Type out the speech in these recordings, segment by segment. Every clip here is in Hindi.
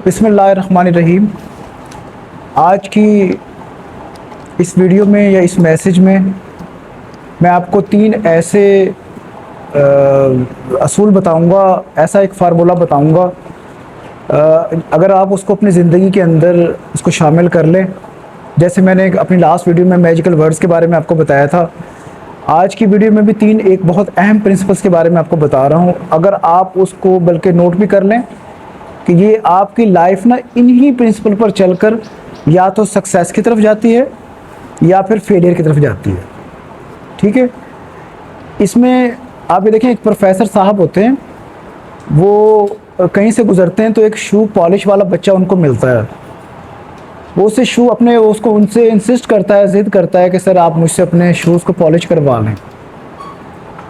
बिस्मिल्लाहिर्रहमानिर्रहीम। आज की इस वीडियो में या इस मैसेज में मैं आपको तीन ऐसे असूल बताऊंगा, ऐसा एक फार्मूला बताऊंगा। अगर आप उसको अपनी ज़िंदगी के अंदर उसको शामिल कर लें, जैसे मैंने अपनी लास्ट वीडियो में मैजिकल वर्ड्स के बारे में आपको बताया था, आज की वीडियो में भी तीन एक बहुत अहम प्रिंसिपल्स के बारे में आपको बता रहा हूँ। अगर आप उसको बल्कि नोट भी कर लें कि ये आपकी लाइफ ना इन्हीं प्रिंसिपल पर चलकर या तो सक्सेस की तरफ जाती है या फिर फेलियर की तरफ जाती है। ठीक है, इसमें आप ये देखें, एक प्रोफेसर साहब होते हैं, वो कहीं से गुजरते हैं तो एक शू पॉलिश वाला बच्चा उनको मिलता है। वो उससे शू अपने उसको उनसे इंसिस्ट करता है, ज़िद करता है कि सर आप मुझसे अपने शूज़ को पॉलिश करवा लें।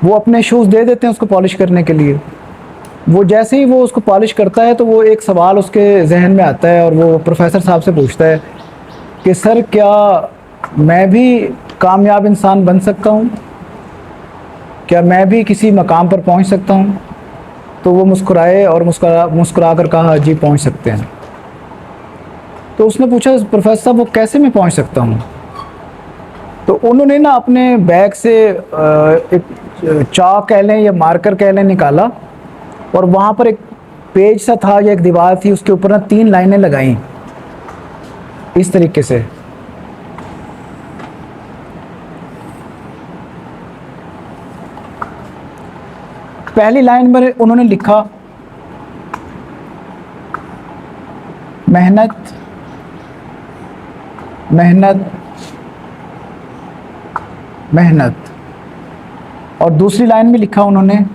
वो अपने शूज़ दे देते हैं उसको पॉलिश करने के लिए। वो जैसे ही वो उसको पॉलिश करता है तो वो एक सवाल उसके जहन में आता है और वो प्रोफेसर साहब से पूछता है कि सर क्या मैं भी कामयाब इंसान बन सकता हूँ, क्या मैं भी किसी मकाम पर पहुँच सकता हूँ? तो वो मुस्कुराए और मुस्कुरा कर कहा जी पहुँच सकते हैं। तो उसने पूछा प्रोफेसर साहब वो कैसे मैं पहुँच सकता हूँ? तो उन्होंने ना अपने बैग से एक चाक कह लें या मार्कर कह लें निकाला और वहाँ पर एक पेज सा था या एक दीवार थी, उसके ऊपर ना तीन लाइनें लगाई इस तरीके से। पहली लाइन पर उन्होंने लिखा मेहनत मेहनत मेहनत, और दूसरी लाइन में लिखा उन्होंने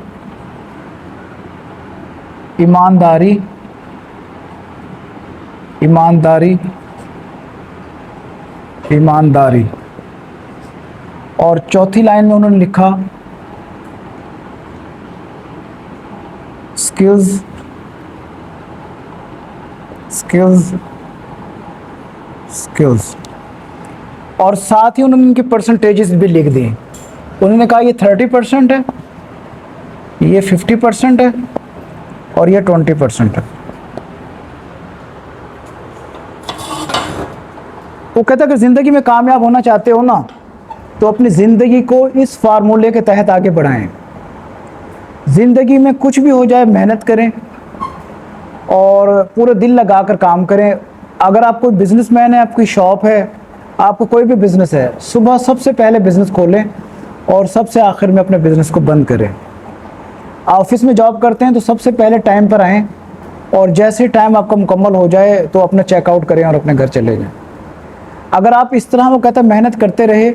ईमानदारी ईमानदारी ईमानदारी, और चौथी लाइन में उन्होंने लिखा स्किल्स स्किल्स स्किल्स, और साथ ही उन्होंने इनके परसेंटेजेस भी लिख दिए। उन्होंने कहा ये 30% है, ये 50% है और ये 20% है। वो कहता है कि ज़िंदगी में कामयाब होना चाहते हो ना, तो अपनी ज़िंदगी को इस फार्मूले के तहत आगे बढ़ाएं। ज़िंदगी में कुछ भी हो जाए मेहनत करें और पूरे दिल लगा कर काम करें। अगर आप कोई बिजनेसमैन है, आपकी शॉप है, आपको कोई भी बिज़नेस है, सुबह सबसे पहले बिज़नेस खोलें और सबसे आखिर में अपने बिज़नेस को बंद करें। ऑफिस में जॉब करते हैं तो सबसे पहले टाइम पर आएँ और जैसे टाइम आपका मुकम्मल हो जाए तो अपना चेकआउट करें और अपने घर चले जाएं। अगर आप इस तरह, वो कहता है, मेहनत करते रहे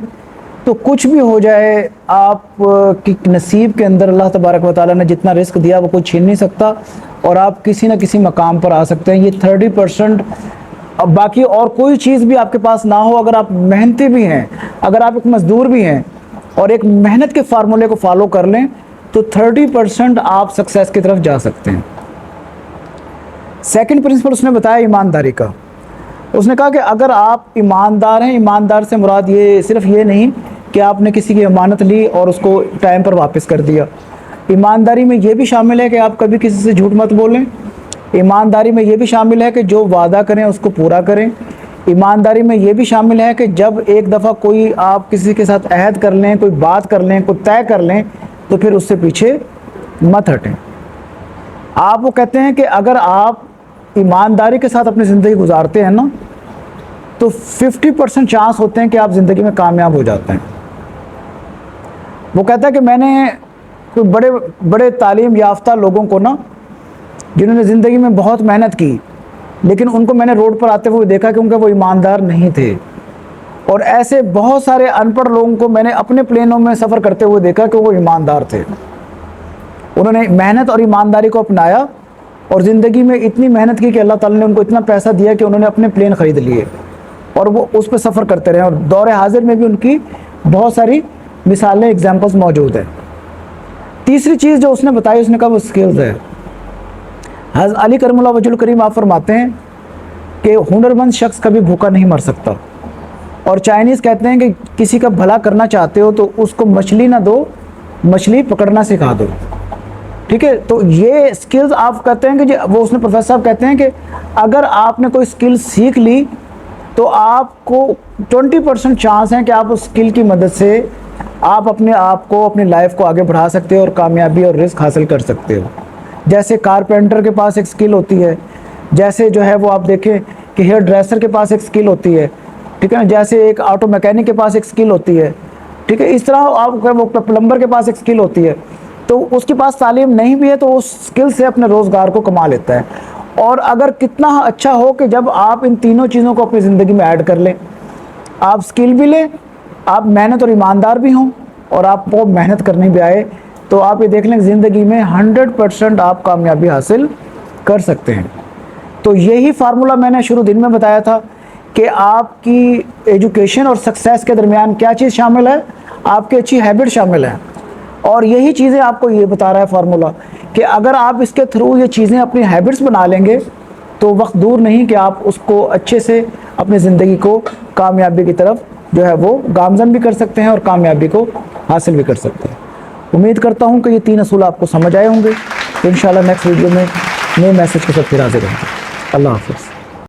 तो कुछ भी हो जाए, आप की नसीब के अंदर अल्लाह तबारक व तआला ने जितना रिस्क दिया वो कोई छीन नहीं सकता और आप किसी न किसी मकाम पर आ सकते हैं। ये 30%। अब बाकी और कोई चीज़ भी आपके पास ना हो, अगर आप मेहनती भी हैं, अगर आप एक मज़दूर भी हैं और एक मेहनत के फार्मूले को फॉलो कर लें तो 30% आप सक्सेस की तरफ जा सकते हैं। सेकंड प्रिंसिपल उसने बताया ईमानदारी का। उसने कहा कि अगर आप ईमानदार हैं, ईमानदार से मुराद ये सिर्फ ये नहीं कि आपने किसी की अमानत ली और उसको टाइम पर वापस कर दिया। ईमानदारी में ये भी शामिल है कि आप कभी किसी से झूठ मत बोलें। ईमानदारी में ये भी शामिल है कि जो वादा करें उसको पूरा करें। ईमानदारी में ये भी शामिल है कि जब एक दफ़ा कोई आप किसी के साथ अहद कर लें, कोई बात कर लें, कोई तय कर लें, तो फिर उससे पीछे मत हटें। आप वो कहते हैं कि अगर आप ईमानदारी के साथ अपनी ज़िंदगी गुजारते हैं ना, तो 50% चांस होते हैं कि आप ज़िंदगी में कामयाब हो जाते हैं। वो कहता है कि मैंने कोई बड़े बड़े तालीम याफ्ता लोगों को ना, जिन्होंने ज़िंदगी में बहुत मेहनत की, लेकिन उनको मैंने रोड पर आते हुए देखा क्योंकि वो ईमानदार नहीं थे। और ऐसे बहुत सारे अनपढ़ लोगों को मैंने अपने प्लेनों में सफ़र करते हुए देखा कि वो ईमानदार थे। उन्होंने मेहनत और ईमानदारी को अपनाया और ज़िंदगी में इतनी मेहनत की कि अल्लाह ताला ने उनको इतना पैसा दिया कि उन्होंने अपने प्लेन ख़रीद लिए और वो उस पर सफ़र करते रहे। और दौर हाजिर में भी उनकी बहुत सारी मिसालें, एग्जाम्पल्स मौजूद हैं। तीसरी चीज़ जो उसने बताई, उसने कहा वो स्किल्स है। हज़रत अली करमुल्लाह वजहुल करीम आप फरमाते हैं कि हुनरमंद शख्स कभी भूखा नहीं मर सकता। और चाइनीज़ कहते हैं कि किसी का भला करना चाहते हो तो उसको मछली ना दो, मछली पकड़ना सिखा दो। ठीक है। तो ये स्किल्स आप कहते हैं कि वो उसने प्रोफेसर साहब कहते हैं कि अगर आपने कोई स्किल सीख ली तो आपको 20% चांस है कि आप उस स्किल की मदद से आप अपने आप को, अपनी लाइफ को आगे बढ़ा सकते हो और कामयाबी और रिस्क हासिल कर सकते हो। जैसे कारपेंटर के पास एक स्किल होती है, जैसे जो है वो आप देखें कि हेयर ड्रेसर के पास एक स्किल होती है, ठीक है ना, जैसे एक ऑटो मैकेनिक के पास एक स्किल होती है, ठीक है। इस तरह आप वो प्लम्बर के पास एक स्किल होती है, तो उसके पास तालीम नहीं भी है तो उस स्किल से अपने रोज़गार को कमा लेता है। और अगर कितना अच्छा हो कि जब आप इन तीनों चीज़ों को अपनी ज़िंदगी में ऐड कर लें, आप स्किल भी लें, आप मेहनत और ईमानदार भी हों और आपको मेहनत करनी भी आए, तो आप ये देख लें ज़िंदगी में 100% आप कामयाबी हासिल कर सकते हैं। तो यही फार्मूला मैंने शुरू दिन में बताया था कि आपकी एजुकेशन और सक्सेस के दरमियान क्या चीज़ शामिल है, आपकी अच्छी हैबिट शामिल है। और यही चीज़ें आपको ये बता रहा है फार्मूला कि अगर आप इसके थ्रू ये चीज़ें अपनी हैबिट्स बना लेंगे तो वक्त दूर नहीं कि आप उसको अच्छे से अपनी ज़िंदगी को कामयाबी की तरफ जो है वो गामज़न भी कर सकते हैं और कामयाबी को हासिल भी कर सकते हैं। उम्मीद करता हूँ कि ये 3 असूल आपको समझ आए होंगे। तो इंशाल्लाह नेक्स्ट वीडियो में नए मैसेज के साथ फिर हाजिर होंगे। अल्लाह हाफ़िज़।